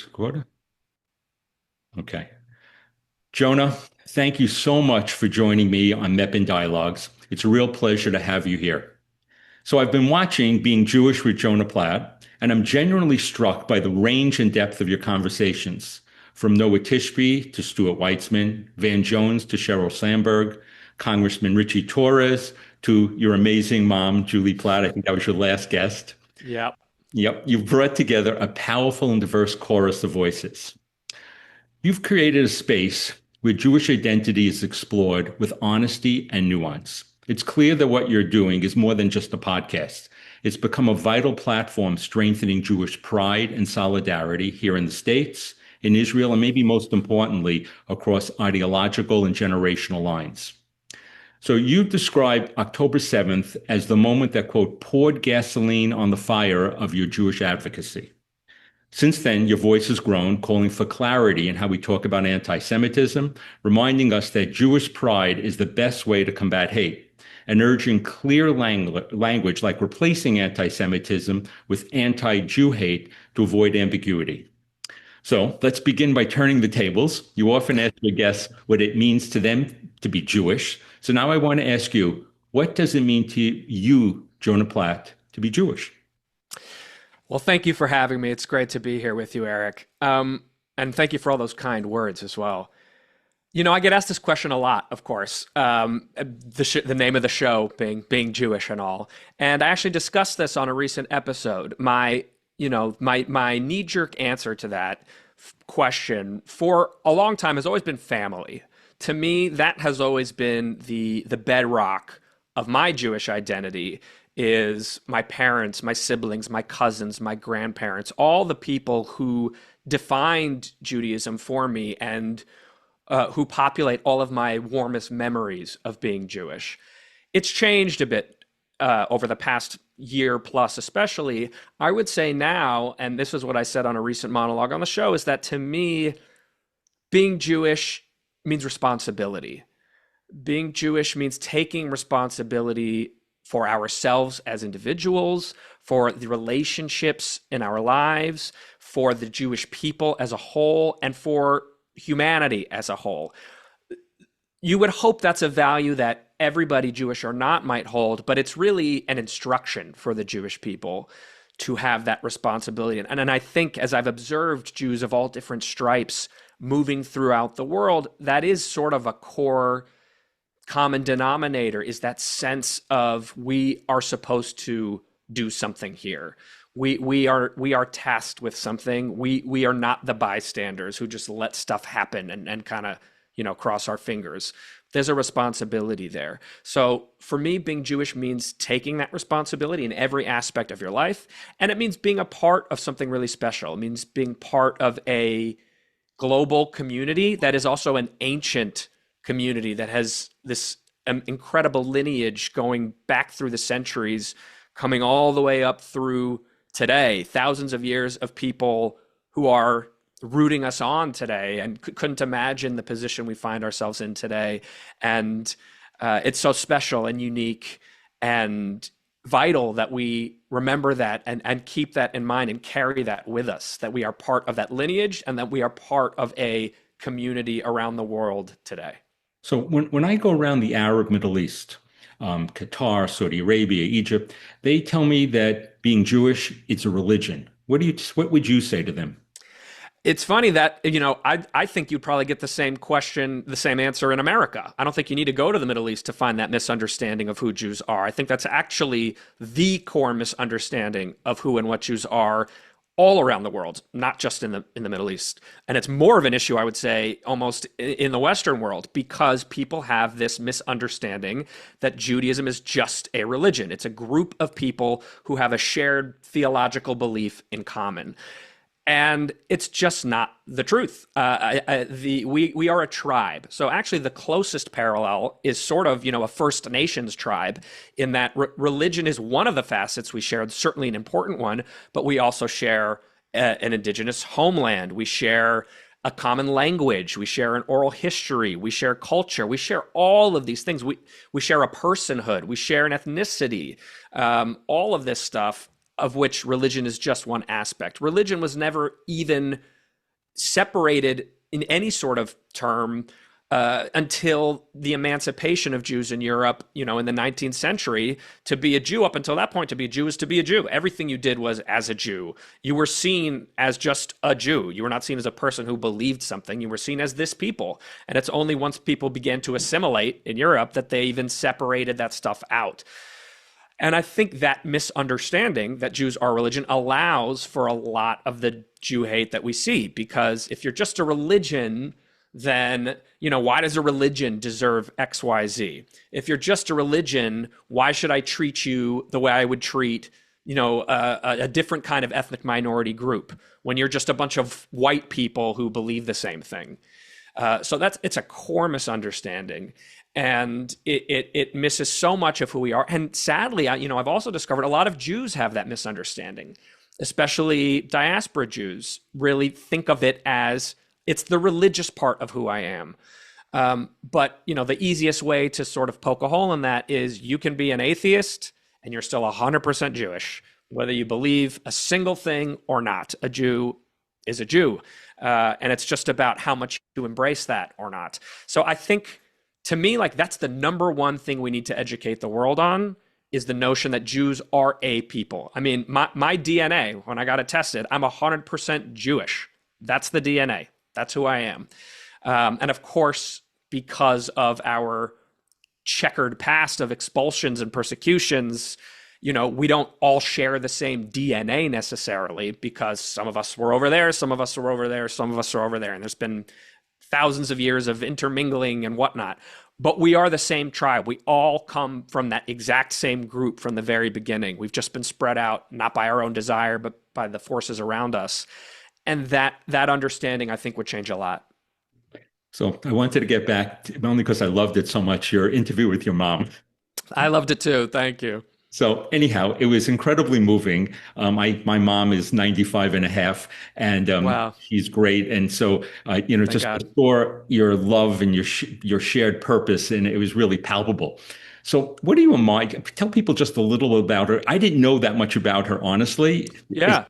Quarter? Okay. Jonah, thank you so much for joining me on MEPIN Dialogues. It's a real pleasure to have you here. So I've been watching Being Jewish with Jonah Platt, and I'm genuinely struck by the range and depth of your conversations, from Noah Tishby to Stuart Weitzman, Van Jones to Sheryl Sandberg, Congressman Richie Torres to your amazing mom, Julie Platt. I think that was your last guest. Yeah. Yep, you've brought together a powerful and diverse chorus of voices. You've created a space where Jewish identity is explored with honesty and nuance. It's clear that what you're doing is more than just a podcast. It's become a vital platform strengthening Jewish pride and solidarity here in the States, in Israel, and maybe most importantly, across ideological and generational lines. So you described October 7th as the moment that, quote, poured gasoline on the fire of your Jewish advocacy. Since then, your voice has grown, calling for clarity in how we talk about anti-Semitism, reminding us that Jewish pride is the best way to combat hate, and urging clear language like replacing anti-Semitism with anti-Jew hate to avoid ambiguity. So let's begin by turning the tables. You often ask your guests what it means to them to be Jewish. So now I want to ask you, what does it mean to you, Jonah Platt, to be Jewish? Well, thank you for having me. It's great to be here with you, Eric. And thank you for all those kind words as well. I get asked this question a lot, of course. The name of the show being Jewish and all. And I actually discussed this on a recent episode. My knee-jerk answer to that question for a long time has always been family. To me, that has always been the bedrock of my Jewish identity is my parents, my siblings, my cousins, my grandparents, all the people who defined Judaism for me and who populate all of my warmest memories of being Jewish. It's changed a bit over the past year plus, especially. I would say now, and this is what I said on a recent monologue on the show, is that to me, being Jewish means responsibility. Being Jewish means taking responsibility for ourselves as individuals, for the relationships in our lives, for the Jewish people as a whole, and for humanity as a whole. You would hope that's a value that everybody, Jewish or not, might hold, but it's really an instruction for the Jewish people to have that responsibility. And I think, as I've observed Jews of all different stripes moving throughout the world, that is sort of a core common denominator, is that sense of we are supposed to do something here. We are tasked with something. We are not the bystanders who just let stuff happen and kind of cross our fingers. There's a responsibility there. So for me, being Jewish means taking that responsibility in every aspect of your life, and it means being a part of something really special. It means being part of a global community that is also an ancient community that has this incredible lineage going back through the centuries, coming all the way up through today, thousands of years of people who are rooting us on today and couldn't imagine the position we find ourselves in today. And it's so special and unique and vital that we remember that and keep that in mind and carry that with us, that we are part of that lineage and that we are part of a community around the world today. So when I go around the Arab Middle East, Qatar, Saudi Arabia, Egypt, they tell me that being Jewish, it's a religion. What would you say to them? It's funny that, I think you'd probably get the same question, the same answer in America. I don't think you need to go to the Middle East to find that misunderstanding of who Jews are. I think that's actually the core misunderstanding of who and what Jews are all around the world, not just in the Middle East. And it's more of an issue, I would say, almost in the Western world, because people have this misunderstanding that Judaism is just a religion. It's a group of people who have a shared theological belief in common. And it's just not the truth. We are a tribe. So actually the closest parallel is sort of, a First Nations tribe in that religion is one of the facets we share, certainly an important one, but we also share an indigenous homeland. We share a common language. We share an oral history. We share culture. We share all of these things. We share a personhood. We share an ethnicity. All of this stuff, of which religion is just one aspect. Religion was never even separated in any sort of term until the emancipation of Jews in Europe, in the 19th century. To be a Jew up until that point, to be a Jew is to be a Jew. Everything you did was as a Jew. You were seen as just a Jew. You were not seen as a person who believed something. You were seen as this people. And it's only once people began to assimilate in Europe that they even separated that stuff out. And I think that misunderstanding that Jews are religion allows for a lot of the Jew hate that we see. Because if you're just a religion, then, why does a religion deserve X, Y, Z? If you're just a religion, why should I treat you the way I would treat, a different kind of ethnic minority group when you're just a bunch of white people who believe the same thing? So it's a core misunderstanding. And it misses so much of who we are. And sadly, I've also discovered a lot of Jews have that misunderstanding, especially diaspora Jews really think of it as it's the religious part of who I am. But the easiest way to sort of poke a hole in that is you can be an atheist and you're still 100% Jewish, whether you believe a single thing or not. A Jew is a Jew. And it's just about how much you embrace that or not. So I think, to me, that's the number one thing we need to educate the world on, is the notion that Jews are a people. I mean, my DNA, when I got it tested, I'm 100% Jewish. That's the DNA. That's who I am. And of course, because of our checkered past of expulsions and persecutions, we don't all share the same DNA necessarily, because some of us were over there, some of us were over there, some of us are over there. And there's been thousands of years of intermingling and whatnot. But we are the same tribe. We all come from that exact same group from the very beginning. We've just been spread out, not by our own desire, but by the forces around us. And that understanding, I think, would change a lot. So I wanted to get back to, only because I loved it so much, your interview with your mom. I loved it too. Thank you. So anyhow, it was incredibly moving. My mom is 95 and a half, and Wow. she's great. And so, Thank just God. saw your love and your shared purpose, and it was really palpable. So what do you admire? Tell people just a little about her. I didn't know that much about her, honestly, Yeah.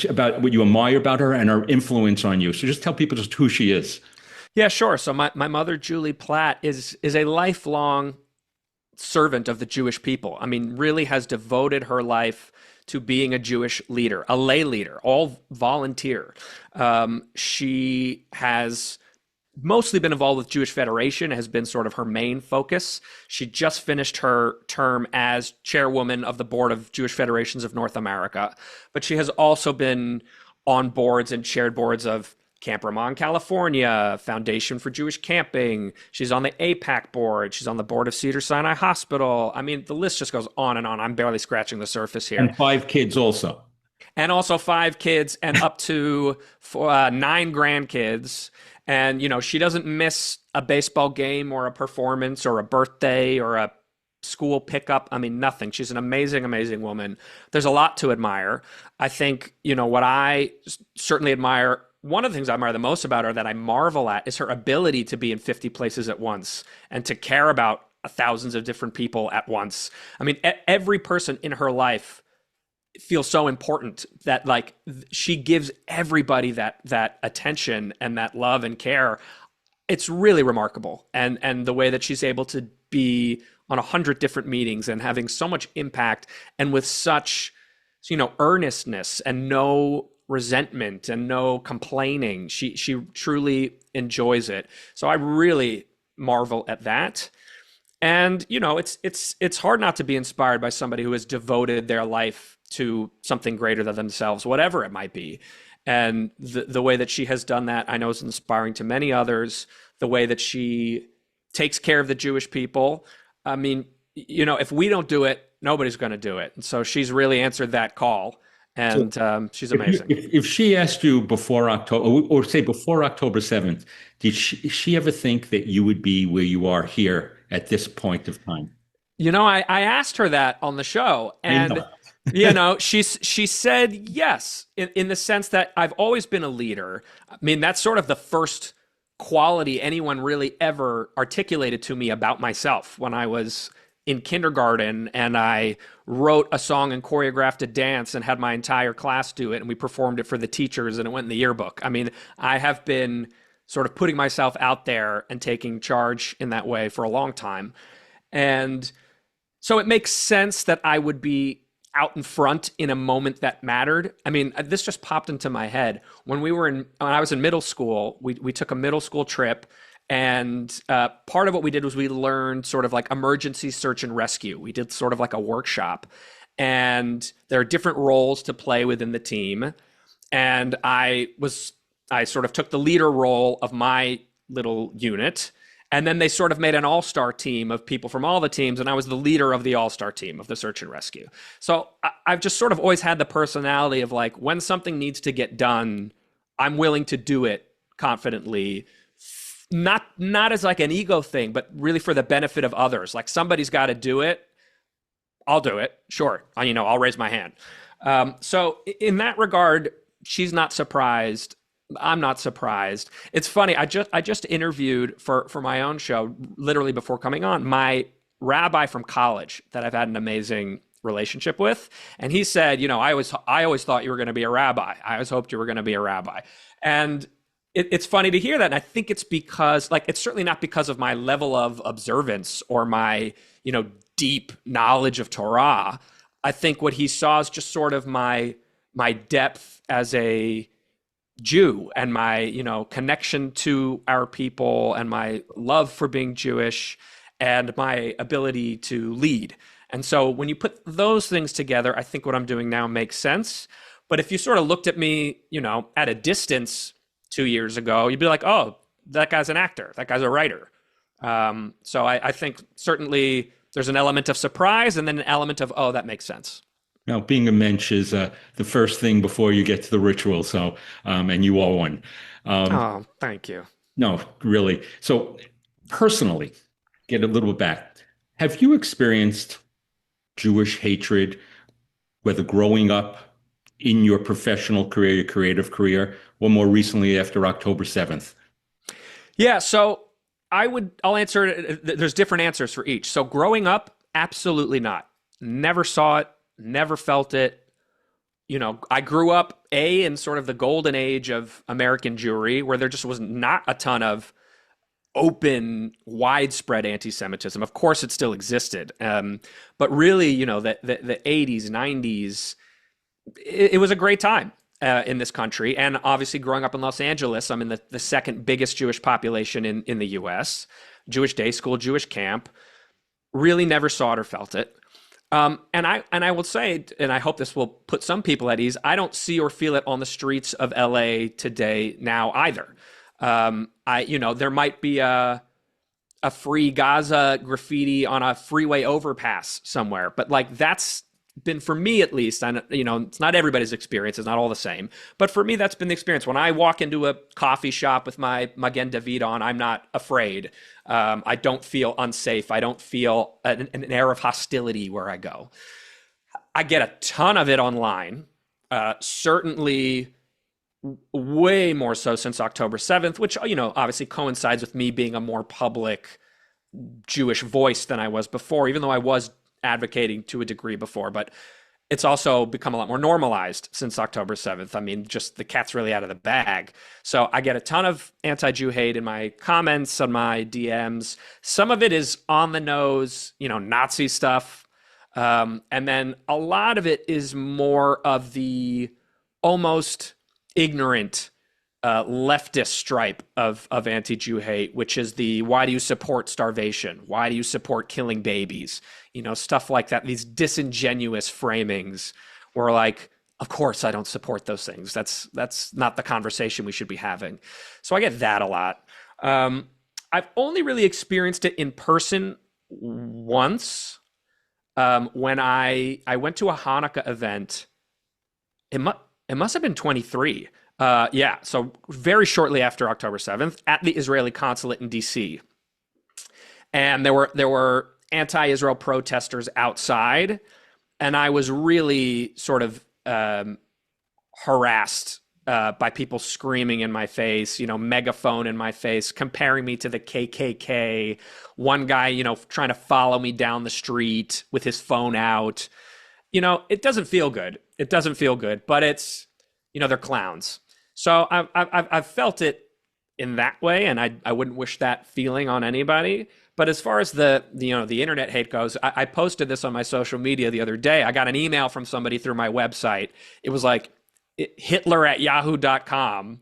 about what you admire about her and her influence on you. So just tell people just who she is. Yeah, sure. So my mother, Julie Platt, is a lifelong servant of the Jewish people. I mean, really has devoted her life to being a Jewish leader, a lay leader, all volunteer. She has mostly been involved with Jewish Federation, has been sort of her main focus. She just finished her term as chairwoman of the board of Jewish Federations of North America, but she has also been on boards and chaired boards of Camp Ramon, California, Foundation for Jewish Camping. She's on the APAC board. She's on the board of Cedars-Sinai Hospital. I mean, the list just goes on and on. I'm barely scratching the surface here. And 5 kids also. And also 5 kids and up to 9 grandkids. And, she doesn't miss a baseball game or a performance or a birthday or a school pickup. I mean, nothing. She's an amazing, amazing woman. There's a lot to admire. I think, what I certainly admire, one of the things I admire the most about her, that I marvel at, is her ability to be in 50 places at once and to care about thousands of different people at once. I mean, every person in her life feels so important that she gives everybody that attention and that love and care. It's really remarkable. And the way that she's able to be on 100 different meetings and having so much impact and with such, earnestness and no resentment and no complaining. She truly enjoys it. So I really marvel at that. And it's hard not to be inspired by somebody who has devoted their life to something greater than themselves, whatever it might be. And the way that she has done that, I know, is inspiring to many others. The way that she takes care of the Jewish people. I mean, if we don't do it, nobody's going to do it. And so she's really answered that call. And she's amazing. If she asked you before October, or say before October 7th, did she ever think that you would be where you are here at this point of time? I asked her that on the show, and she said yes, in the sense that I've always been a leader. I mean, that's sort of the first quality anyone really ever articulated to me about myself when I was in kindergarten, and I wrote a song and choreographed a dance and had my entire class do it, and we performed it for the teachers, and it went in the yearbook. I mean, I have been sort of putting myself out there and taking charge in that way for a long time. And so it makes sense that I would be out in front in a moment that mattered. I mean, this just popped into my head. When I was in middle school, we took a middle school trip, and part of what we did was we learned sort of like emergency search and rescue. We did sort of like a workshop, and there are different roles to play within the team. And I sort of took the leader role of my little unit. And then they sort of made an all-star team of people from all the teams, and I was the leader of the all-star team of the search and rescue. So I've just sort of always had the personality of like, when something needs to get done, I'm willing to do it confidently, not as like an ego thing, but really for the benefit of others. Like, somebody's got to do it, I'll do it. Sure, I'll raise my hand. So in that regard, she's not surprised. I'm not surprised. It's funny. I just interviewed for my own show, literally before coming on, my rabbi from college that I've had an amazing relationship with, and he said, I always thought you were going to be a rabbi. I always hoped you were going to be a rabbi. And it's funny to hear that. And I think it's because, like, it's certainly not because of my level of observance or my deep knowledge of Torah. I think what he saw is just sort of my depth as a Jew, and my connection to our people, and my love for being Jewish, and my ability to lead. And so when you put those things together, I think what I'm doing now makes sense. But if you sort of looked at me at a distance 2 years ago, you'd be like, oh, that guy's an actor, that guy's a writer. So I think certainly there's an element of surprise, and then an element of, oh, that makes sense. Now, being a mensch is the first thing before you get to the ritual. So, and you are one. Oh, thank you. No, really. So, personally, get a little bit back. Have you experienced Jewish hatred, whether growing up, in your professional career, your creative career, or more recently after October 7th? Yeah, so I'll answer it. There's different answers for each. So growing up, absolutely not. Never saw it. Never felt it. I grew up in sort of the golden age of American Jewry, where there just was not a ton of open, widespread anti-Semitism. Of course, it still existed, but really, the 80s, 90s, it was a great time in this country. And obviously, growing up in Los Angeles, I'm in the second biggest Jewish population in the U.S. Jewish day school, Jewish camp. Really never saw it or felt it. And I will say, and I hope this will put some people at ease, I don't see or feel it on the streets of LA today now either. There might be a free Gaza graffiti on a freeway overpass somewhere, but like, that's been, for me at least, and it's not everybody's experience, it's not all the same, but for me, that's been the experience. When I walk into a coffee shop with my Magen David on, I'm not afraid. I don't feel unsafe. I don't feel an air of hostility where I go. I get a ton of it online, certainly way more so since October 7th, which, obviously coincides with me being a more public Jewish voice than I was before, even though I was advocating to a degree before, but it's also become a lot more normalized since October 7th. I mean, just the cat's really out of the bag. So I get a ton of anti-Jew hate in my comments, on my DMs. Some of it is on the nose, Nazi stuff. And then a lot of it is more of the almost ignorant leftist stripe of anti-Jew hate, which is the, why do you support starvation? Why do you support killing babies? Stuff like that. These disingenuous framings where, like, of course I don't support those things. That's not the conversation we should be having. So I get that a lot. I've only really experienced it in person once, when I went to a Hanukkah event. It must have been 23. So very shortly after October 7th, at the Israeli consulate in DC. And there were anti-Israel protesters outside, and I was really sort of harassed by people screaming in my face, megaphone in my face, comparing me to the KKK. One guy, trying to follow me down the street with his phone out. It doesn't feel good. It doesn't feel good, but they're clowns. So I've felt it in that way, and I wouldn't wish that feeling on anybody. But as far as the internet hate goes, I posted this on my social media the other day. I got an email from somebody through my website. It was like Hitler@yahoo.com,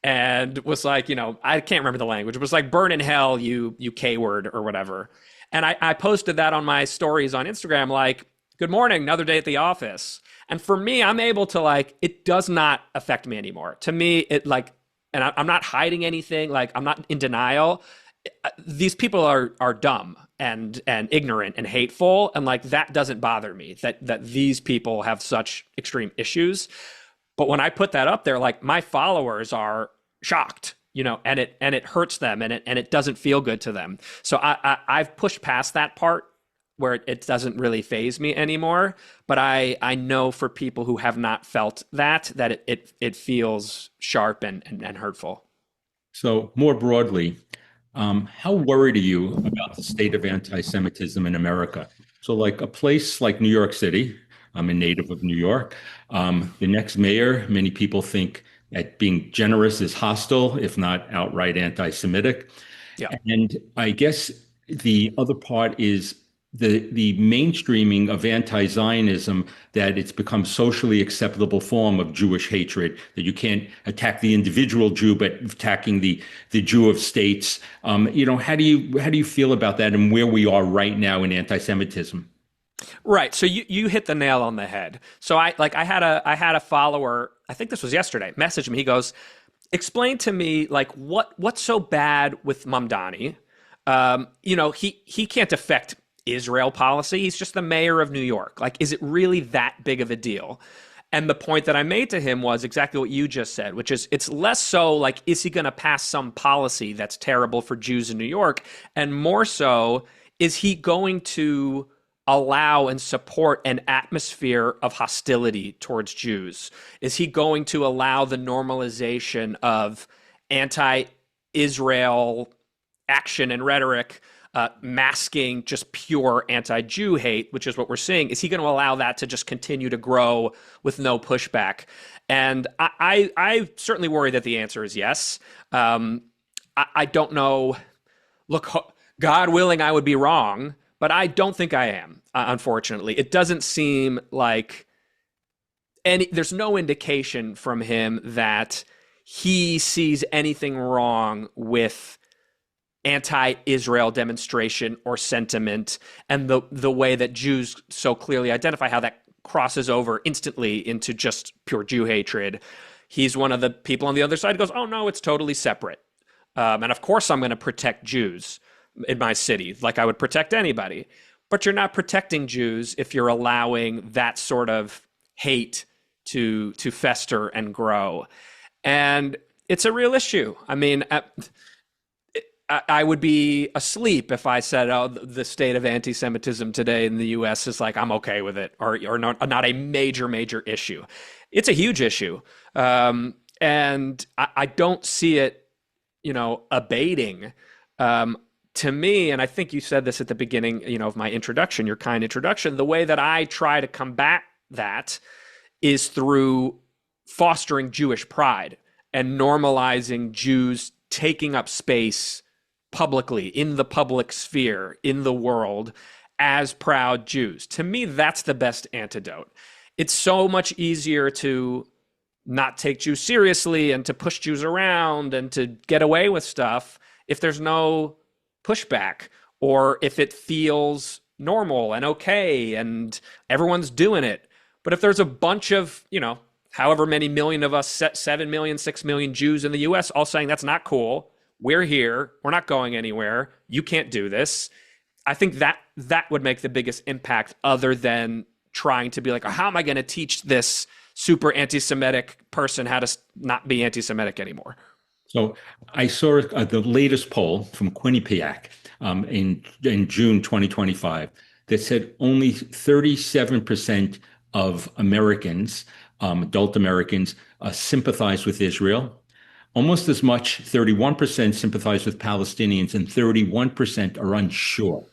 and was like, I can't remember the language. It was like burn in hell, you K word or whatever. And I posted that on my stories on Instagram, like, good morning, another day at the office. And for me, I'm able to it does not affect me anymore. To me, and I'm not hiding anything. Like, I'm not in denial. These people are dumb and ignorant and hateful, and that doesn't bother me. That these people have such extreme issues. But when I put that up there, my followers are shocked, and it hurts them, and it doesn't feel good to them. So I've pushed past that part where it doesn't really faze me anymore. But I know for people who have not felt that it feels sharp and hurtful. So, more broadly, how worried are you about the state of anti-Semitism in America? So, like a place like New York City, I'm a native of New York. The next mayor, many people think that being generous is hostile, if not outright anti-Semitic. Yeah. And I guess the other part is the mainstreaming of anti-Zionism, that it's become socially acceptable form of Jewish hatred, that you can't attack the individual Jew, but attacking the Jew of states. How do you feel about that, and where we are right now in anti-Semitism? Right. So you hit the nail on the head. So I had a follower, I think this was yesterday, message me. He goes, explain to me what's so bad with Mamdani. He can't affect Israel policy. He's just the mayor of New York. Is it really that big of a deal? And the point that I made to him was exactly what you just said, which is it's less so is he going to pass some policy that's terrible for Jews in New York? And more so, is he going to allow and support an atmosphere of hostility towards Jews? Is he going to allow the normalization of anti-Israel action and rhetoric, masking just pure anti-Jew hate, which is what we're seeing? Is he going to allow that to just continue to grow with no pushback? And I certainly worry that the answer is yes. I don't know. Look, God willing, I would be wrong, but I don't think I am, unfortunately. It doesn't seem like there's no indication from him that he sees anything wrong with anti-Israel demonstration or sentiment, and the way that Jews so clearly identify how that crosses over instantly into just pure Jew hatred. He's one of the people on the other side who goes, oh no, it's totally separate. And of course I'm going to protect Jews in my city like I would protect anybody. But you're not protecting Jews if you're allowing that sort of hate to fester and grow. And it's a real issue. I mean, I would be asleep if I said, oh, the state of anti-Semitism today in the U.S. is I'm okay with it, or not a major issue. It's a huge issue. And I don't see it, abating. To me, and I think you said this at the beginning, of my introduction, your kind introduction, the way that I try to combat that is through fostering Jewish pride and normalizing Jews taking up space publicly, in the public sphere, in the world, as proud Jews. To me, that's the best antidote. It's so much easier to not take Jews seriously and to push Jews around and to get away with stuff if there's no pushback, or if it feels normal and okay and everyone's doing it. But if there's a bunch of, however many million of us, 7 million, 6 million Jews in the US all saying that's not cool, we're here, we're not going anywhere, you can't do this, I think that would make the biggest impact, other than trying to be like, oh, how am I going to teach this super anti-Semitic person how to not be anti-Semitic anymore? So I saw the latest poll from Quinnipiac in June 2025 that said only 37% of Americans adult Americans, sympathize with Israel. Almost as much, 31% sympathize with Palestinians, and 31% are unsure.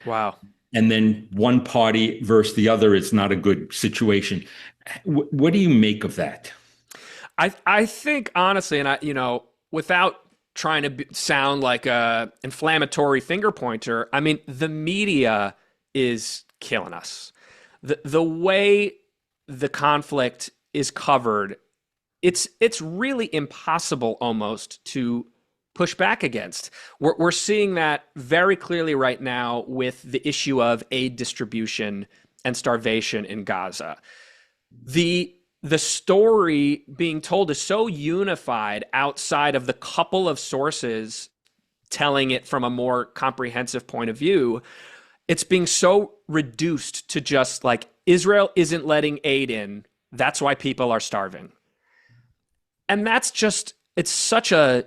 Wow. And then one party versus the other is not a good situation. What do you make of that? I think honestly, and without trying to sound like a inflammatory finger pointer, I mean, the media is killing us. The way the conflict is covered, it's really impossible almost to push back against. We're seeing that very clearly right now with the issue of aid distribution and starvation in Gaza. The story being told is so unified outside of the couple of sources telling it from a more comprehensive point of view. It's being so reduced to just like Israel isn't letting aid in. That's why people are starving. And that's just, it's such a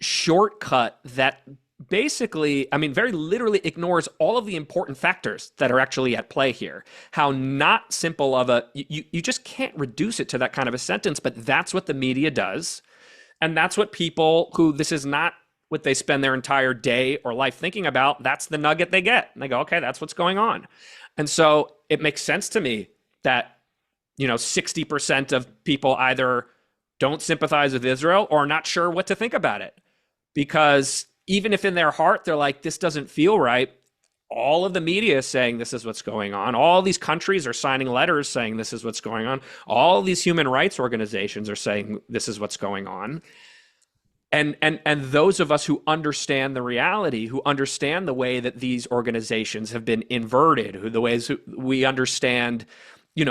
shortcut that basically, I mean, very literally ignores all of the important factors that are actually at play here. How not simple of you just can't reduce it to that kind of a sentence, but that's what the media does. And that's what people who this is not what they spend their entire day or life thinking about, that's the nugget they get. And they go, okay, that's what's going on. And so it makes sense to me that, 60% of people either don't sympathize with Israel or are not sure what to think about it. Because even if in their heart they're like, this doesn't feel right, all of the media is saying this is what's going on. All these countries are signing letters saying this is what's going on. All these human rights organizations are saying this is what's going on. And those of us who understand the reality, who understand the way that these organizations have been inverted, the ways we understand,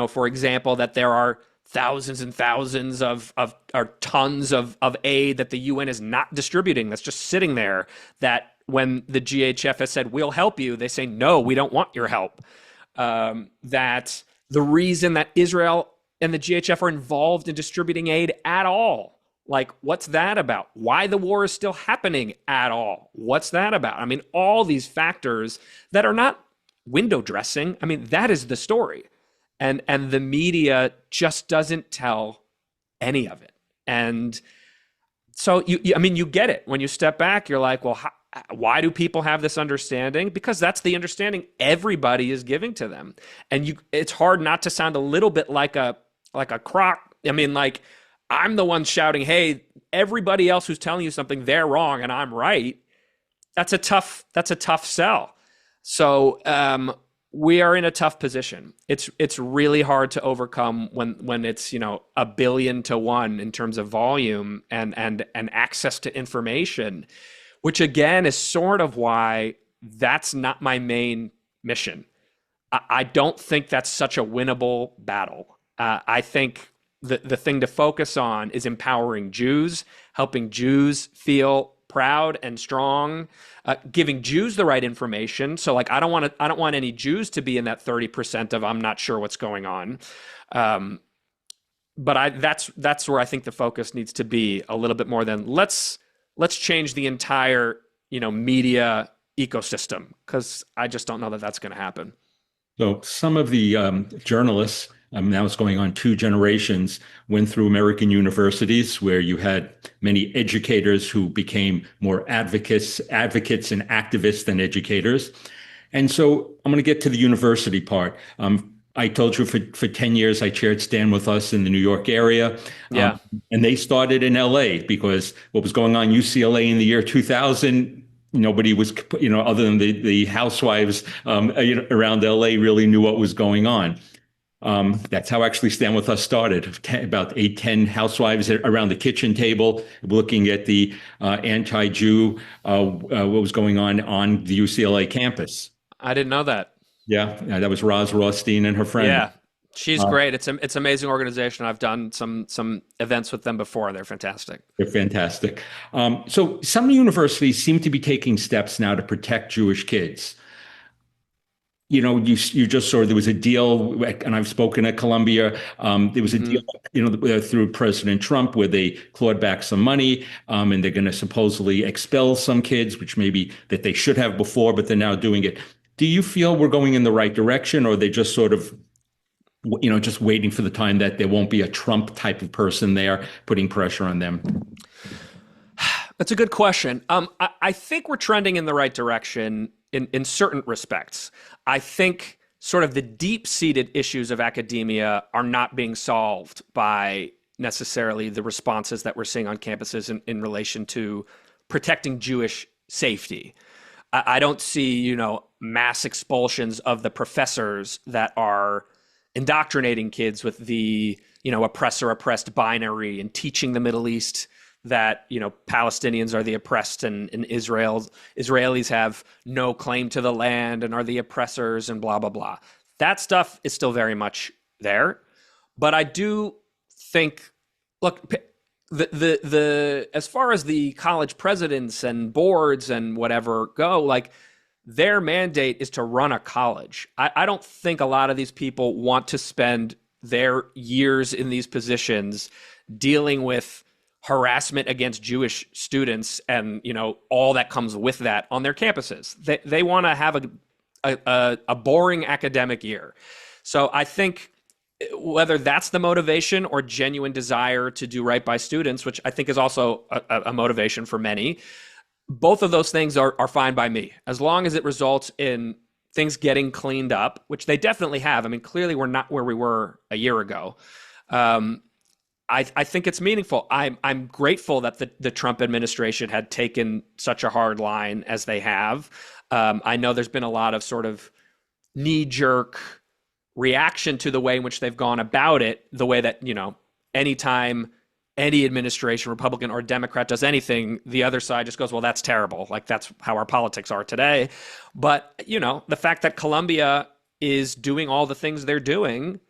for example, that there are thousands and thousands of or tons of aid that the UN is not distributing, that's just sitting there, that when the GHF has said, we'll help you, they say, no, we don't want your help. That the reason that Israel and the GHF are involved in distributing aid at all, like, what's that about? Why the war is still happening at all? What's that about? I mean, all these factors that are not window dressing. I mean, that is the story. And the media just doesn't tell any of it. And so, you get it. When you step back, you're like, well, why do people have this understanding? Because that's the understanding everybody is giving to them. And it's hard not to sound a little bit like a crock. I mean, like, I'm the one shouting, hey, everybody else who's telling you something, they're wrong and I'm right. That's a tough sell. So we are in a tough position. It's really hard to overcome when it's, 1 billion to 1 in terms of volume and access to information, which again is sort of why that's not my main mission. I don't think that's such a winnable battle. I think the thing to focus on is empowering Jews, helping Jews feel proud and strong, giving Jews the right information. So, like, I don't want any Jews to be in that 30% of I'm not sure what's going on. But that's where I think the focus needs to be a little bit more than let's change the entire media ecosystem, because I just don't know that that's going to happen. So some of the journalists, now it's going on 2 generations, went through American universities where you had many educators who became more advocates and activists than educators. And so I'm going to get to the university part. I told you for 10 years, I chaired Stand With Us in the New York area. Yeah. And they started in LA because what was going on UCLA in the year 2000, nobody was, other than the housewives around LA really knew what was going on. That's how actually Stand With Us started. About 8, 10 housewives around the kitchen table, looking at the anti-Jew, what was going on the UCLA campus. I didn't know that. Yeah, that was Roz Rothstein and her friend. Yeah, she's great. It's an amazing organization. I've done some events with them before. They're fantastic. They're fantastic. So some universities seem to be taking steps now to protect Jewish kids. You just saw there was a deal, and I've spoken at Columbia. There was a deal, through President Trump, where they clawed back some money, and they're going to supposedly expel some kids, which maybe that they should have before, but they're now doing it. Do you feel we're going in the right direction, or are they just sort of just waiting for the time that there won't be a Trump type of person there putting pressure on them? That's a good question. I think we're trending in the right direction in certain respects. I think sort of the deep-seated issues of academia are not being solved by necessarily the responses that we're seeing on campuses in relation to protecting Jewish safety. I don't see, mass expulsions of the professors that are indoctrinating kids with the, oppressor oppressed binary and teaching the Middle East that, Palestinians are the oppressed and Israelis have no claim to the land and are the oppressors and blah, blah, blah. That stuff is still very much there. But I do think, look, the as far as the college presidents and boards and whatever go, like their mandate is to run a college. I don't think a lot of these people want to spend their years in these positions dealing with harassment against Jewish students and all that comes with that on their campuses. They want to have a boring academic year. So I think whether that's the motivation or genuine desire to do right by students, which I think is also a motivation for many, both of those things are fine by me, as long as it results in things getting cleaned up, which they definitely have. I mean, clearly we're not where we were a year ago. I think it's meaningful. I'm grateful that the Trump administration had taken such a hard line as they have. I know there's been a lot of sort of knee-jerk reaction to the way in which they've gone about it, the way that, anytime any administration, Republican or Democrat, does anything, the other side just goes, well, that's terrible. Like, that's how our politics are today. But, the fact that Colombia is doing all the things they're doing,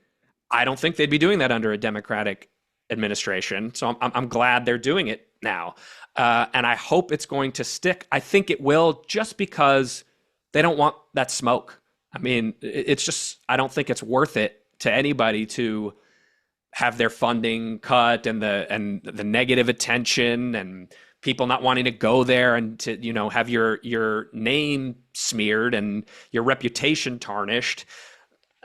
I don't think they'd be doing that under a Democratic administration. So I'm glad they're doing it now. And I hope it's going to stick. I think it will, just because they don't want that smoke. I mean, it's just, I don't think it's worth it to anybody to have their funding cut and the negative attention and people not wanting to go there and to, have your name smeared and your reputation tarnished.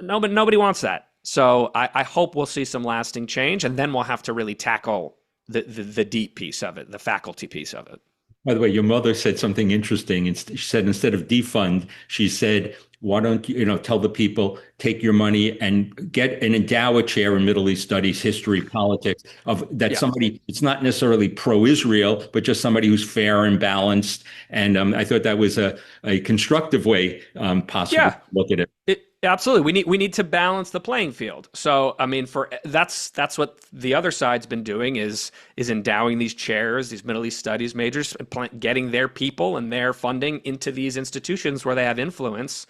Nobody wants that. So I hope we'll see some lasting change, and then we'll have to really tackle the deep piece of it, the faculty piece of it. By the way, your mother said something interesting. She said instead of defund, she said, why don't you, tell the people, take your money and get and endow a chair in Middle East studies, history, politics, of that Yeah. somebody, it's not necessarily pro-Israel, but just somebody who's fair and balanced. And I thought that was a constructive way possible Yeah. to look at it. Absolutely. We need to balance the playing field. So, I mean, that's what the other side's been doing is endowing these chairs, these Middle East studies majors, getting their people and their funding into these institutions where they have influence,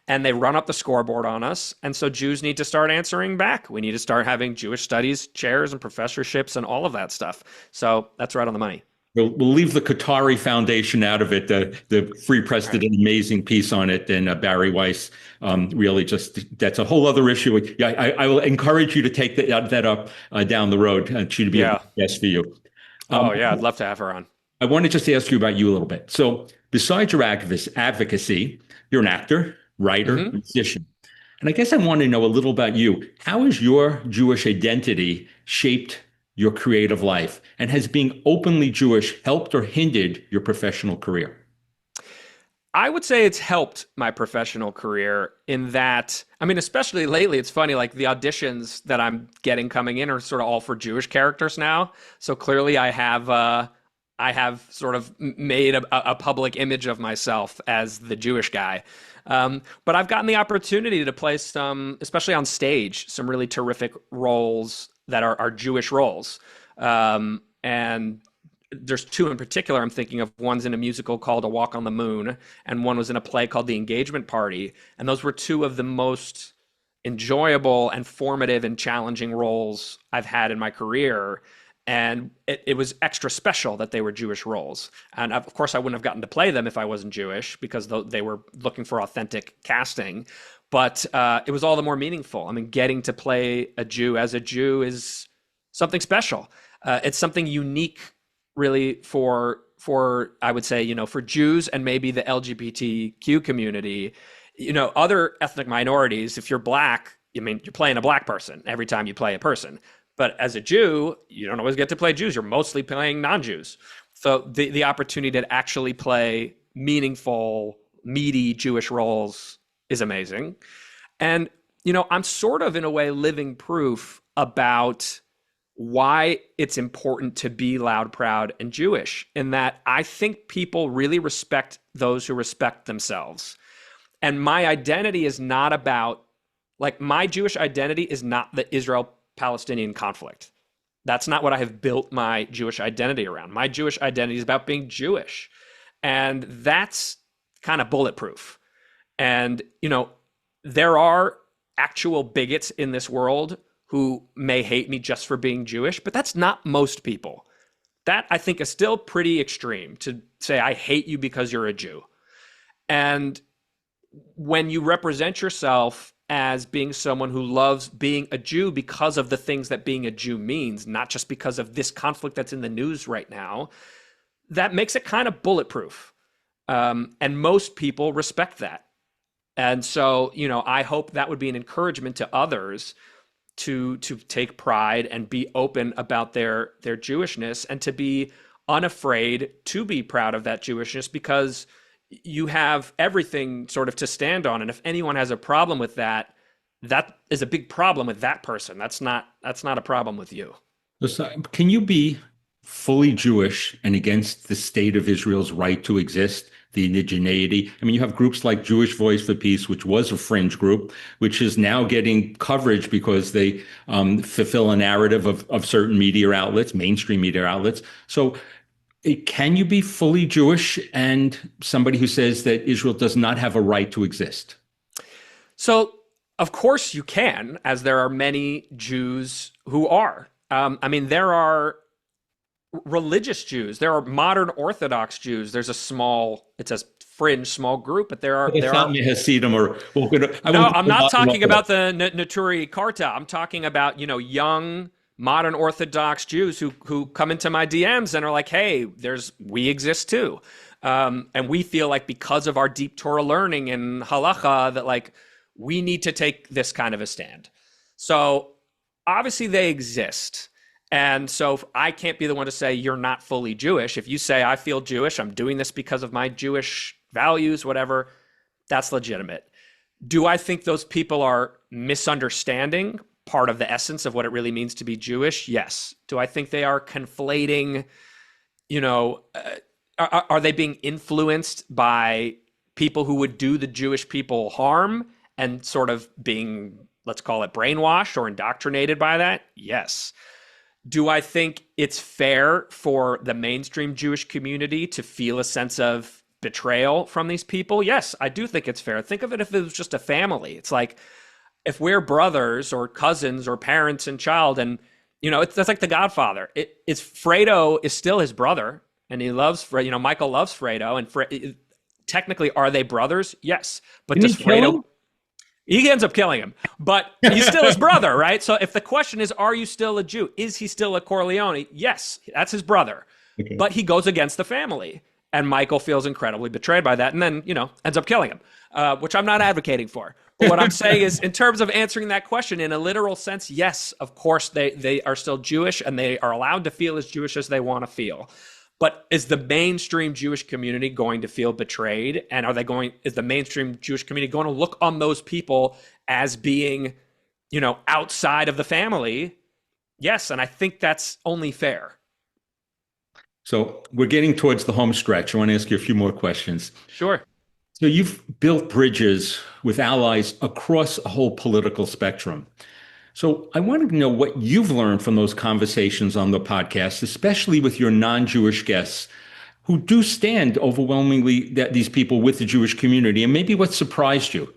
and they run up the scoreboard on us. And so Jews need to start answering back. We need to start having Jewish studies chairs and professorships and all of that stuff. So that's right on the money. We'll leave the Qatari Foundation out of it. The Free Press did an amazing piece on it, and Barry Weiss really that's a whole other issue. Yeah, I will encourage you to take that up down the road. She'd be a guest for you. Oh, yeah, I'd love to have her on. I want to just ask you about you a little bit. So besides your advocacy, you're an actor, writer, musician. And I guess I want to know a little about you. How has your Jewish identity shaped your creative life? And has being openly Jewish helped or hindered your professional career? I would say it's helped my professional career in that, I mean, especially lately, it's funny, like the auditions that I'm getting coming in are sort of all for Jewish characters now. So clearly I have sort of made a public image of myself as the Jewish guy. But I've gotten the opportunity to play some, especially on stage, some really terrific roles that are Jewish roles. And there's two in particular I'm thinking of. One's in a musical called A Walk on the Moon, and one was in a play called The Engagement Party. And those were two of the most enjoyable and formative and challenging roles I've had in my career. And it was extra special that they were Jewish roles. And of course, I wouldn't have gotten to play them if I wasn't Jewish, because they were looking for authentic casting. But it was all the more meaningful. I mean, getting to play a Jew as a Jew is something special. It's something unique, really, for I would say, for Jews and maybe the LGBTQ community. Other ethnic minorities, if you're Black, I mean, you're playing a black person every time you play a person. But as a Jew, you don't always get to play Jews. You're mostly playing non-Jews. So the opportunity to actually play meaningful, meaty Jewish roles is amazing. And, I'm sort of in a way living proof about why it's important to be loud, proud, and Jewish, in that I think people really respect those who respect themselves. And my identity is not about, like, my Jewish identity is not the Israel-Palestinian conflict. That's not what I have built my Jewish identity around. My Jewish identity is about being Jewish. And that's kind of bulletproof. And, there are actual bigots in this world who may hate me just for being Jewish, but that's not most people. That, I think, is still pretty extreme to say, I hate you because you're a Jew. And when you represent yourself as being someone who loves being a Jew because of the things that being a Jew means, not just because of this conflict that's in the news right now, that makes it kind of bulletproof. And most people respect that. And so, I hope that would be an encouragement to others to take pride and be open about their Jewishness, and to be unafraid to be proud of that Jewishness, because you have everything sort of to stand on. And if anyone has a problem with that, that is a big problem with that person. That's not a problem with you. So can you be fully Jewish and against the state of Israel's right to exist, the indigeneity? I mean, you have groups like Jewish Voice for Peace, which was a fringe group, which is now getting coverage because they fulfill a narrative of certain media outlets, mainstream media outlets. So can you be fully Jewish and somebody who says that Israel does not have a right to exist? So, of course you can, as there are many Jews who are. I mean, there are religious Jews. There are modern Orthodox Jews. There's it's a fringe small group, but there are. Hasidim or no, I'm not talking about the Naturi Karta. I'm talking about, young modern Orthodox Jews who come into my DMs and are like, hey, we exist too. And we feel like, because of our deep Torah learning and halacha, that, like, we need to take this kind of a stand. So obviously they exist. And so I can't be the one to say you're not fully Jewish. If you say, I feel Jewish, I'm doing this because of my Jewish values, whatever, that's legitimate. Do I think those people are misunderstanding part of the essence of what it really means to be Jewish? Yes. Do I think they are conflating, are they being influenced by people who would do the Jewish people harm and sort of being, let's call it, brainwashed or indoctrinated by that? Yes. Do I think it's fair for the mainstream Jewish community to feel a sense of betrayal from these people? Yes, I do think it's fair. Think of it if it was just a family. It's like, if we're brothers or cousins or parents and child, and, that's like The Godfather. Fredo is still his brother, and he loves, Michael loves Fredo, and technically, are they brothers? Yes. But does Fredo... He ends up killing him, but he's still his brother, right? So if the question is, are you still a Jew? Is he still a Corleone? Yes, that's his brother. Okay. But he goes against the family, and Michael feels incredibly betrayed by that, and then, ends up killing him, which I'm not advocating for. But what I'm saying is, in terms of answering that question in a literal sense, yes, of course, they are still Jewish, and they are allowed to feel as Jewish as they want to feel. But is the mainstream Jewish community going to feel betrayed? And is the mainstream Jewish community going to look on those people as being, outside of the family? Yes. And I think that's only fair. So we're getting towards the home stretch. I want to ask you a few more questions. Sure. So you've built bridges with allies across a whole political spectrum. So I wanted to know what you've learned from those conversations on the podcast, especially with your non-Jewish guests who do stand overwhelmingly, these people, with the Jewish community, and maybe what surprised you.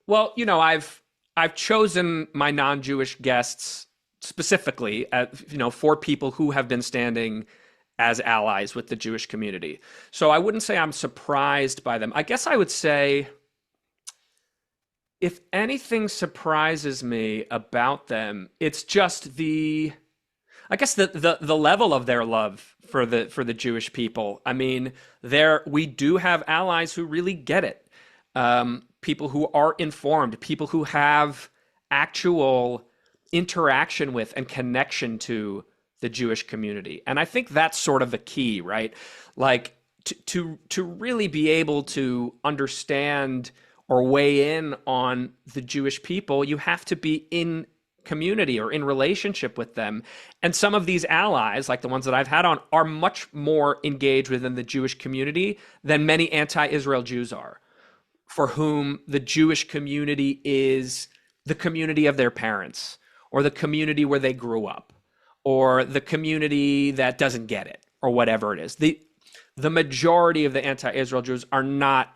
Well, I've chosen my non-Jewish guests specifically, for people who have been standing as allies with the Jewish community. So I wouldn't say I'm surprised by them. I guess I would say, if anything surprises me about them, it's just the level of their love for the Jewish people. I mean, we do have allies who really get it. people who are informed, people who have actual interaction with and connection to the Jewish community. And I think that's sort of the key, right? Like to really be able to understand or weigh in on the Jewish people, you have to be in community or in relationship with them. And some of these allies, like the ones that I've had on, are much more engaged within the Jewish community than many anti-Israel Jews are, for whom the Jewish community is the community of their parents, or the community where they grew up, or the community that doesn't get it, or whatever it is. The majority of the anti-Israel Jews are not,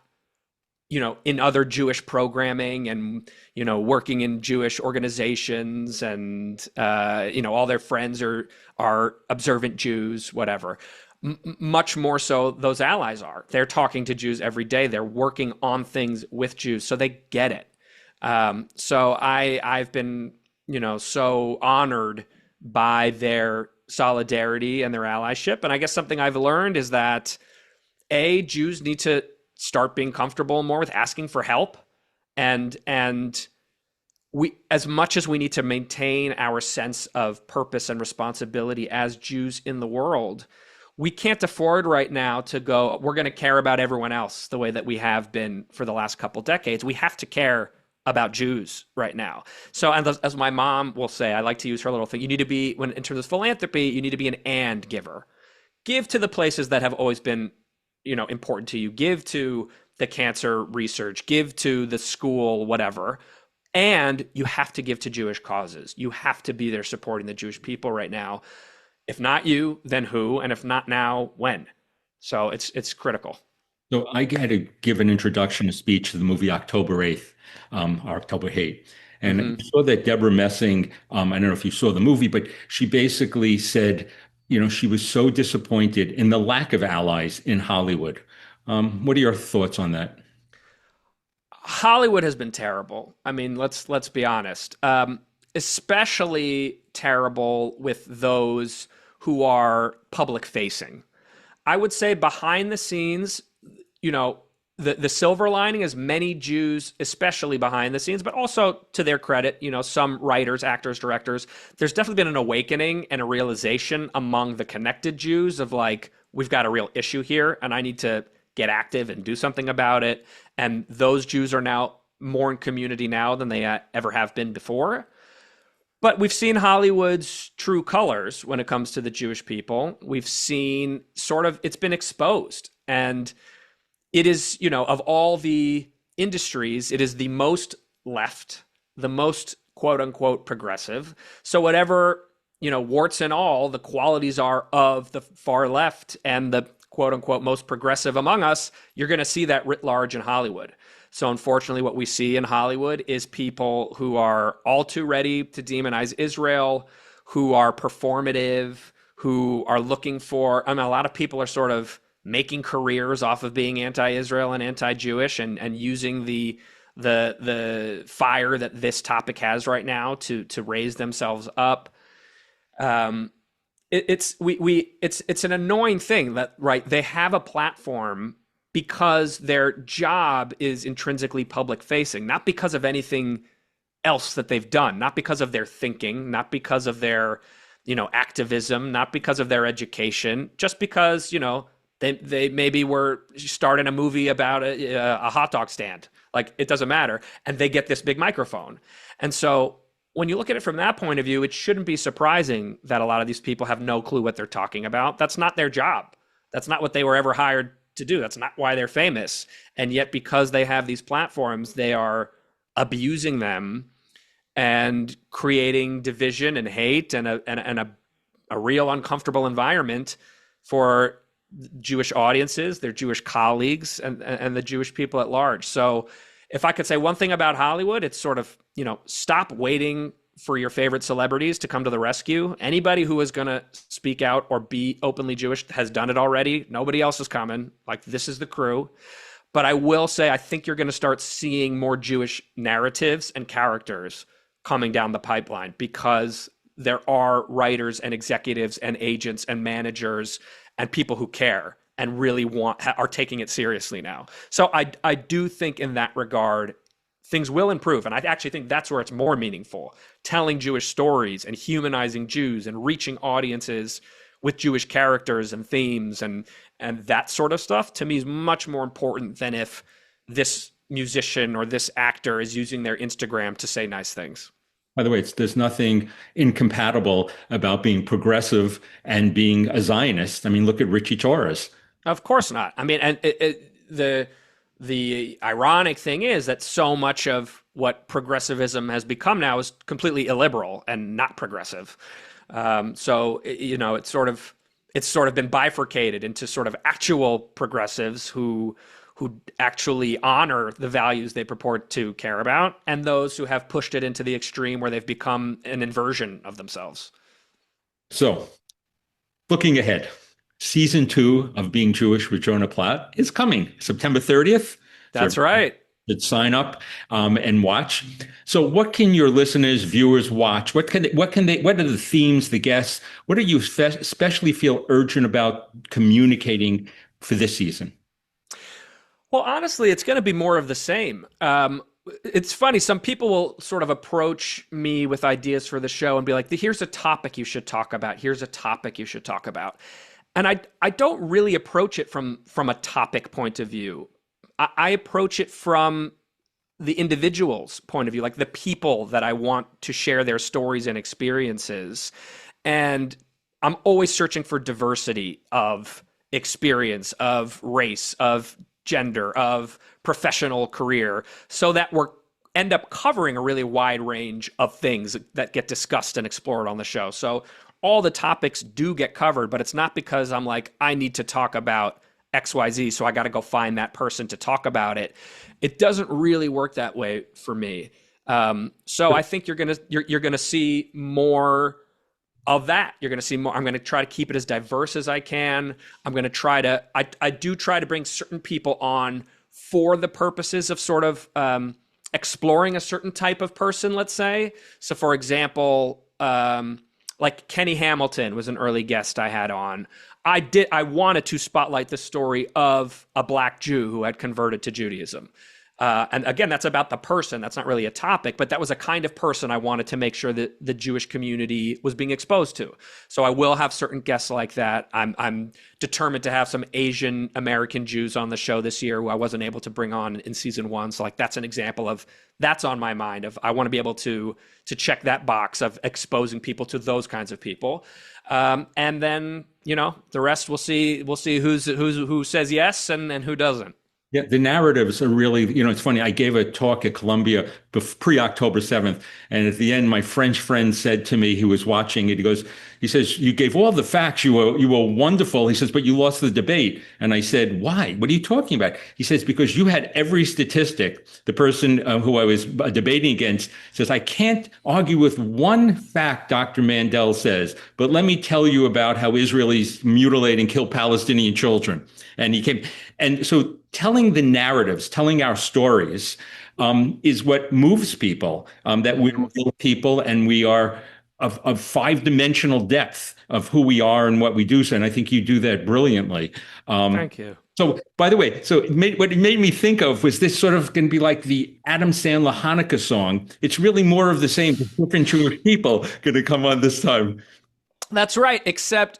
in other Jewish programming and, working in Jewish organizations, and, all their friends are observant Jews, whatever. Much more so those allies are. They're talking to Jews every day. They're working on things with Jews, so they get it. So I've been, so honored by their solidarity and their allyship. And I guess something I've learned is that Jews need to start being comfortable more with asking for help, and we, as much as we need to maintain our sense of purpose and responsibility as Jews in the world, we can't afford right now to go, we're going to care about everyone else the way that we have been for the last couple decades. We have to care about Jews right now. So, and as my mom will say, I like to use her little thing, you need to be, when in terms of philanthropy, you need to be an and giver. Give to the places that have always been, important to you. Give to the cancer research, give to the school, whatever. And you have to give to Jewish causes. You have to be there supporting the Jewish people right now. If not you, then who? And if not now, when? So it's critical. So I had to give an introduction speech to the movie October 8th, or October Hate. And I saw that Deborah Messing, I don't know if you saw the movie, but she basically said, she was so disappointed in the lack of allies in Hollywood. What are your thoughts on that? Hollywood has been terrible. I mean, let's be honest. Especially terrible with those who are public facing. I would say behind the scenes, the silver lining is many Jews, especially behind the scenes, but also to their credit, some writers, actors, directors, there's definitely been an awakening and a realization among the connected Jews of like, we've got a real issue here and I need to get active and do something about it. And those Jews are now more in community now than they ever have been before. But we've seen Hollywood's true colors when it comes to the Jewish people. We've seen it's been exposed. And it is, of all the industries, it is the most left, the most quote unquote progressive. So whatever, warts and all, the qualities are of the far left and the quote unquote most progressive among us, you're going to see that writ large in Hollywood. So unfortunately, what we see in Hollywood is people who are all too ready to demonize Israel, who are performative, who are looking for, a lot of people are sort of making careers off of being anti-Israel and anti-Jewish and using the fire that this topic has right now to raise themselves up. It's an annoying thing that, right, they have a platform because their job is intrinsically public facing, not because of anything else that they've done, not because of their thinking, not because of their, activism, not because of their education, just because, they maybe were starting a movie about a hot dog stand. Like, it doesn't matter. And they get this big microphone. And so when you look at it from that point of view, it shouldn't be surprising that a lot of these people have no clue what they're talking about. That's not their job. That's not what they were ever hired to do. That's not why they're famous. And yet, because they have these platforms, they are abusing them and creating division and hate and a real uncomfortable environment for Jewish audiences, their Jewish colleagues, and the Jewish people at large. So if I could say one thing about Hollywood, it's sort of, stop waiting for your favorite celebrities to come to the rescue. Anybody who is going to speak out or be openly Jewish has done it already. Nobody else is coming. Like, this is the crew. But I will say, I think you're going to start seeing more Jewish narratives and characters coming down the pipeline because there are writers and executives and agents and managers and people who care and really are taking it seriously now. So I do think in that regard, things will improve. And I actually think that's where it's more meaningful. Telling Jewish stories and humanizing Jews and reaching audiences with Jewish characters and themes and that sort of stuff, to me, is much more important than if this musician or this actor is using their Instagram to say nice things. By the way, there's nothing incompatible about being progressive and being a Zionist. I mean, look at Richie Torres. Of course not. I mean, and the ironic thing is that so much of what progressivism has become now is completely illiberal and not progressive. So you know, it's sort of been bifurcated into sort of actual progressives who actually honor the values they purport to care about, and those who have pushed it into the extreme where they've become an inversion of themselves. So, looking ahead, season 2 of Being Jewish with Jonah Platt is coming September 30th. That's right. Should sign up and watch. So, what can your listeners, viewers watch? What are the themes, the guests? What do you especially feel urgent about communicating for this season? Well, honestly, it's going to be more of the same. It's funny. Some people will sort of approach me with ideas for the show and be like, here's a topic you should talk about. Here's a topic you should talk about. And I don't really approach it from a topic point of view. I approach it from the individual's point of view, like the people that I want to share their stories and experiences. And I'm always searching for diversity of experience, of race, of gender, of professional career, so that we're end up covering a really wide range of things that get discussed and explored on the show. So all the topics do get covered, but it's not because I'm like, I need to talk about XYZ, so I got to go find that person to talk about it. It doesn't really work that way for me. So I think you're gonna see more of that. You're gonna see more. I'm gonna try to keep it as diverse as I can. I'm gonna try to. I do try to bring certain people on for the purposes of sort of exploring a certain type of person. Let's say. So, for example, like Kenny Hamilton was an early guest I had on. I wanted to spotlight the story of a Black Jew who had converted to Judaism. And again, that's about the person. That's not really a topic, but that was a kind of person I wanted to make sure that the Jewish community was being exposed to. So I will have certain guests like that. I'm determined to have some Asian American Jews on the show this year who I wasn't able to bring on in season 1. So like that's an example of that's on my mind. Of I want to be able to check that box of exposing people to those kinds of people. And then, you know, the rest we'll see who says yes and who doesn't. Yeah, the narratives are really, it's funny. I gave a talk at Columbia pre-October 7th. And at the end, my French friend said to me, he was watching it, he says, you gave all the facts. You were wonderful. He says, but you lost the debate. And I said, why? What are you talking about? He says, because you had every statistic. The person who I was debating against says, I can't argue with one fact Dr. Mandel says, but let me tell you about how Israelis mutilate and kill Palestinian children. And he came. And so telling the narratives, telling our stories is what moves people, that we're real people and we are of five-dimensional depth of who we are and what we do. So, and I think you do that brilliantly. Thank you. So, by the way, what it made me think of was this sort of going to be like the Adam Sandler Hanukkah song. It's really more of the same. Different Jewish people going to come on this time. That's right. Except,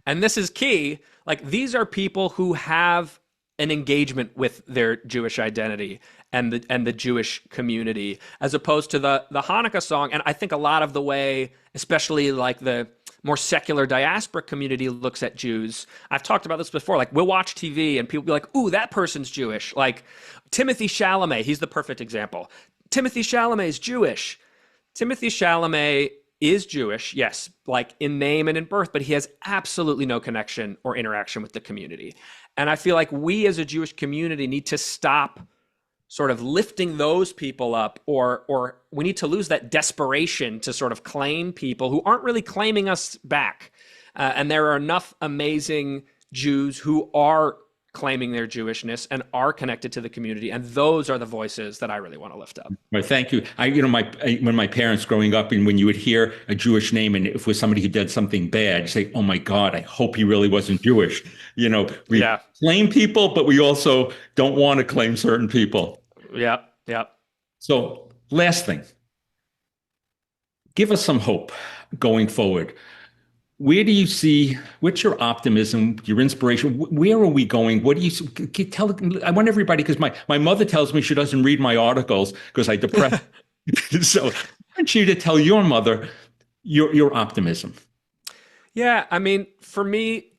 and this is key, like these are people who have an engagement with their Jewish identity and the Jewish community, as opposed to the Hanukkah song. And I think a lot of the way, especially like the more secular diaspora community looks at Jews. I've talked about this before. Like we'll watch TV and people be like, "Ooh, that person's Jewish." Like Timothy Chalamet, he's the perfect example. Timothy Chalamet is Jewish. Timothy Chalamet is Jewish, yes, like in name and in birth, but he has absolutely no connection or interaction with the community. And I feel like we as a Jewish community need to stop sort of lifting those people up, or we need to lose that desperation to sort of claim people who aren't really claiming us back. And there are enough amazing Jews who are claiming their Jewishness and are connected to the community, and those are the voices that I really want to lift up. Right, thank you. When my parents growing up, and when you would hear a Jewish name, and if it was somebody who did something bad, you say, "Oh my God, I hope he really wasn't Jewish." We claim people, but we also don't want to claim certain people. Yeah, yeah. So, last thing, give us some hope going forward. Where do you see, what's your optimism, your inspiration? Where are we going? What do you tell? I want everybody, because my mother tells me she doesn't read my articles because I depress. So I want you to tell your mother your optimism. Yeah, I mean, for me,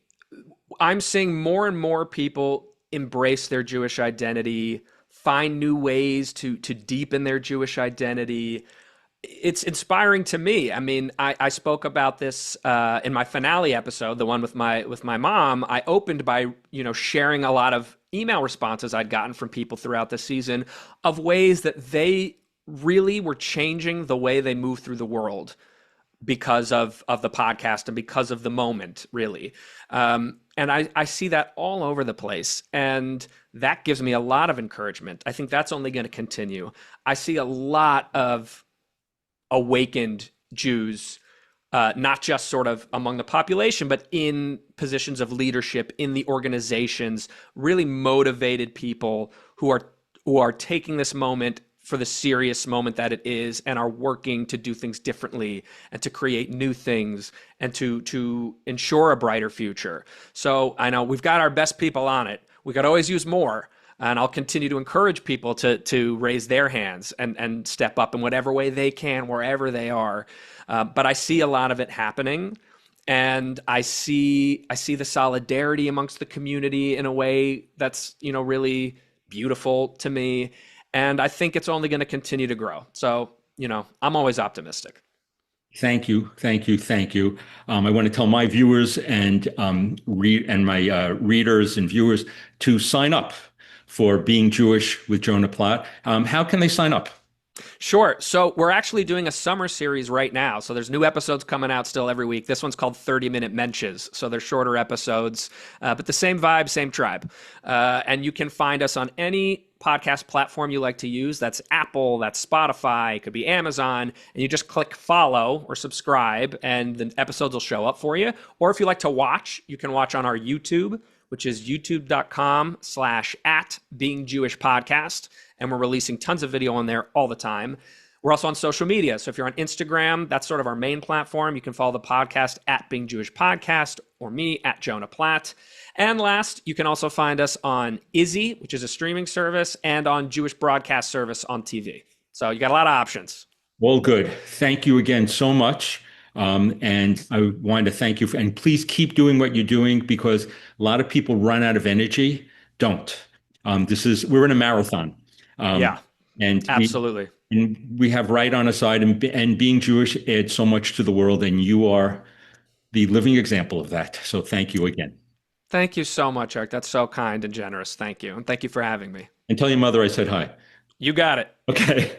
I'm seeing more and more people embrace their Jewish identity, find new ways to deepen their Jewish identity. It's inspiring to me. I mean, I spoke about this in my finale episode, the one with my mom. I opened by sharing a lot of email responses I'd gotten from people throughout the season of ways that they really were changing the way they move through the world because of the podcast and because of the moment, really. And I see that all over the place. And that gives me a lot of encouragement. I think that's only going to continue. I see a lot of awakened Jews, not just sort of among the population, but in positions of leadership in the organizations, really motivated people who are taking this moment for the serious moment that it is and are working to do things differently and to create new things and to ensure a brighter future. So I know we've got our best people on it. We could always use more. And I'll continue to encourage people to raise their hands and step up in whatever way they can, wherever they are. But I see a lot of it happening, and I see the solidarity amongst the community in a way that's really beautiful to me, and I think it's only going to continue to grow. So I'm always optimistic. Thank you, thank you, thank you. I want to tell my viewers and read and my readers and viewers to sign up for Being Jewish with Jonah Platt. How can they sign up? Sure. So we're actually doing a summer series right now. So there's new episodes coming out still every week. This one's called 30-minute Mensches. So they're shorter episodes, but the same vibe, same tribe. And you can find us on any podcast platform you like to use. That's Apple, that's Spotify, it could be Amazon. And you just click follow or subscribe, and the episodes will show up for you. Or if you like to watch, you can watch on our YouTube, which is youtube.com/at Being Jewish Podcast. And we're releasing tons of video on there all the time. We're also on social media. So if you're on Instagram, that's sort of our main platform. You can follow the podcast at Being Jewish Podcast or me at Jonah Platt. And last, you can also find us on Izzy, which is a streaming service, and on Jewish Broadcast Service on TV. So you got a lot of options. Well, good. Thank you again so much. And I wanted to thank you and please keep doing what you're doing, because a lot of people run out of energy. Don't. We're in a marathon. Yeah, And absolutely. we have right on our side, and being Jewish adds so much to the world, and you are the living example of that. So thank you again. Thank you so much, Eric. That's so kind and generous. Thank you. And thank you for having me. And tell your mother I said hi. You got it. Okay.